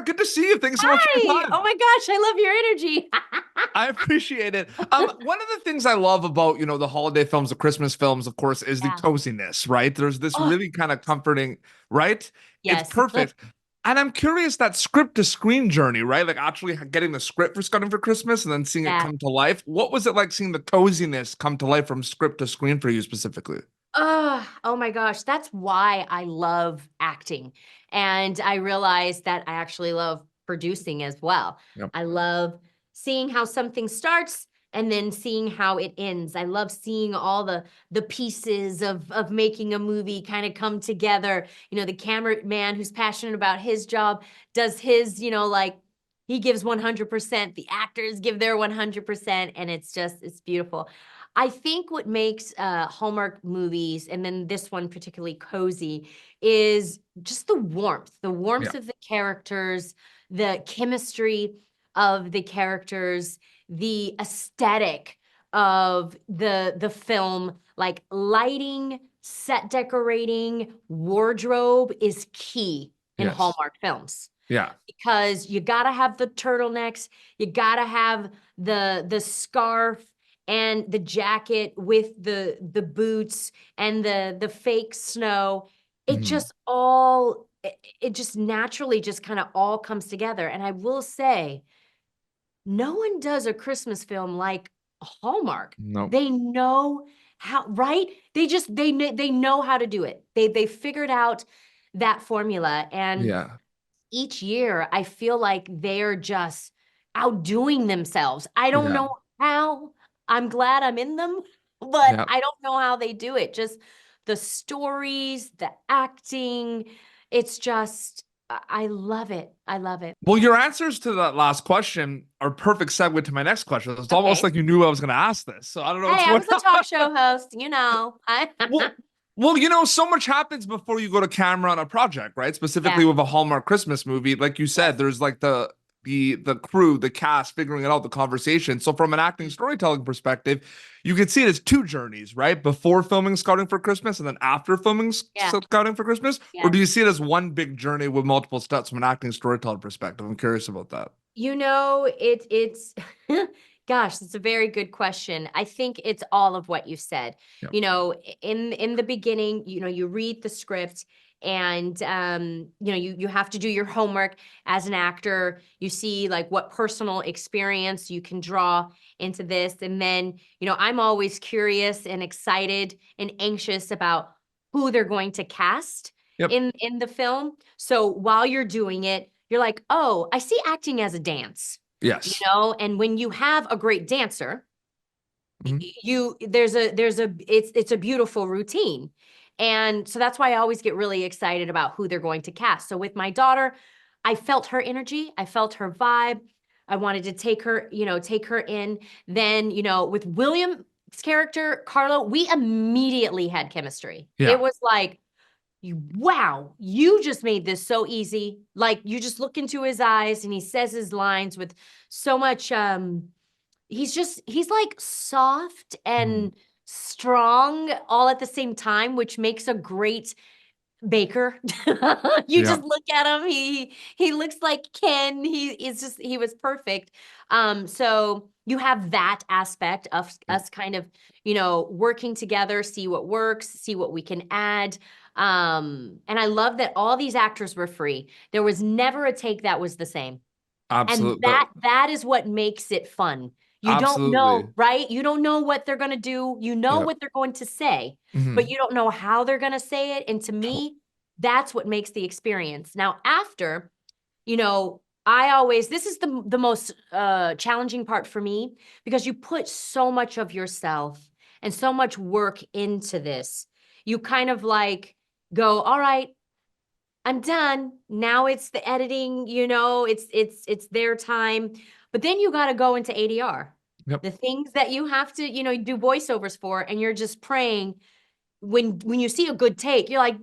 good to see you. Thanks so much for your Hi. time. Oh my gosh, I love your energy. I appreciate it. One of the things I love about, the holiday films, the Christmas films, of course, is the Yeah. coziness, right? There's this Oh, really kind of comforting, right? It's yes. perfect. And I'm curious that script to screen journey, right? Like actually getting the script for Scouting for Christmas and then seeing it Yeah. come to life. What was it like seeing the coziness come to life from script to screen for you specifically? Oh my gosh, that's why I love acting. And I realized that I actually love producing as well. Yep. I love seeing how something starts and then seeing how it ends. I love seeing all the pieces of making a movie kind of come together. The cameraman who's passionate about his job does his, like he gives 100%, the actors give their 100%, and it's beautiful. I think what makes Hallmark movies, and then this one particularly cozy, is just the Yeah. warmth of the characters, the chemistry of the characters, the aesthetic of the film, like lighting, set decorating, wardrobe is key in Yes. Hallmark films Yeah. because you got to have the turtlenecks, you got to have the scarf and the jacket with the boots and the fake snow. It Mhm. just all it just naturally just kind of all comes together. And I will say, no one does a Christmas film like Hallmark. Nope. They know how, right? They know how to do it. They figured out that formula. And Yeah. each year I feel like they're just outdoing themselves. I don't Yeah. know how. I'm glad I'm in them, but Yeah. I don't know how they do it. Just the stories, the acting, it's just I love it. I love it. Well, your answers to that last question are perfect segue to my next question. It's almost Okay. like you knew I was going to ask this. So I don't know Hey, what's I going was a talk show host, I well, so much happens before you go to camera on a project, right? Specifically Yeah. with a Hallmark Christmas movie, like you said, Yes. there's like the crew, the cast figuring it out, the conversation. So from an acting storytelling perspective, you can see it as two journeys, right? Before filming Scouting for Christmas and then after filming Yeah. Scouting for Christmas, or Yes. do you see it as one big journey with multiple steps from an acting storytelling perspective? I'm curious about that. It's gosh, it's a very good question. I think it's all of what you said. Yep. In the beginning, you read the script and you have to do your homework as an actor. You see like what personal experience you can draw into this. And then, I'm always curious and excited and anxious about who they're going to cast Yep. in the film. So while you're doing it, you're like, oh, I see acting as a dance, Yes. and when you have a great dancer, Mhm. you there's a it's a beautiful routine. And so that's why I always get really excited about who they're going to cast. So with my daughter, I felt her energy, I felt her vibe. I wanted to take her in. Then, with William's character, Carlo, we immediately had chemistry. It Yeah. was like, wow, you just made this so easy. Like you just look into his eyes and he says his lines with so much he's like soft Mhm. and strong all at the same time, which makes a great baker. You Yeah. just look at him, he looks like Ken. He was perfect. So you have that aspect of Yeah. us kind of, working together, see what works, see what we can add. And I love that all these actors were free. There was never a take that was the same. And Absolutely. that is what makes it fun. You don't Absolutely. know, right? You don't know what they're going to do. You know Yeah. what they're going to say, but Mhm. you don't know how they're going to say it. And to me, that's what makes the experience. Now, after, I always this is the most challenging part for me because you put so much of yourself and so much work into this. You kind of like go, all right, I'm done. Now it's the editing, it's their time. But then you got to go into ADR. Yep. The things that you have to, do voiceovers for, and you're just praying when you see a good take, you're like,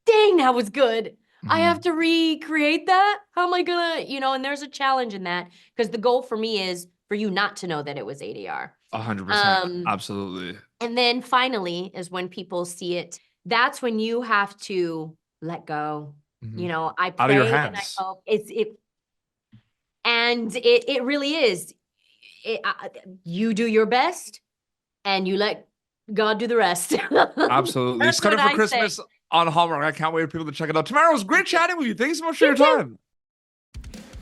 dang, that was good. I have Mhm. to recreate that. How am I gonna, and there's a challenge in that because the goal for me is for you not to know that it was ADR. 100%. Um, Absolutely. and then finally is when people see it. That's when you have to let go. Mhm. I Out of your pray and I hands. hope it's it. And it really is. You do your best and you let God do the rest. Absolutely. That's Scouting what for I Christmas say. on Hallmark. I can't wait for people to check it out. Tamera, it was great chatting with you. Thanks so much for your time.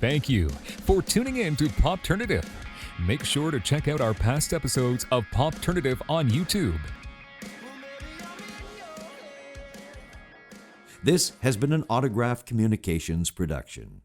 Thank you for tuning in to Popternative. Make sure to check out our past episodes of Popternative on YouTube. This has been an Autograph Communications production.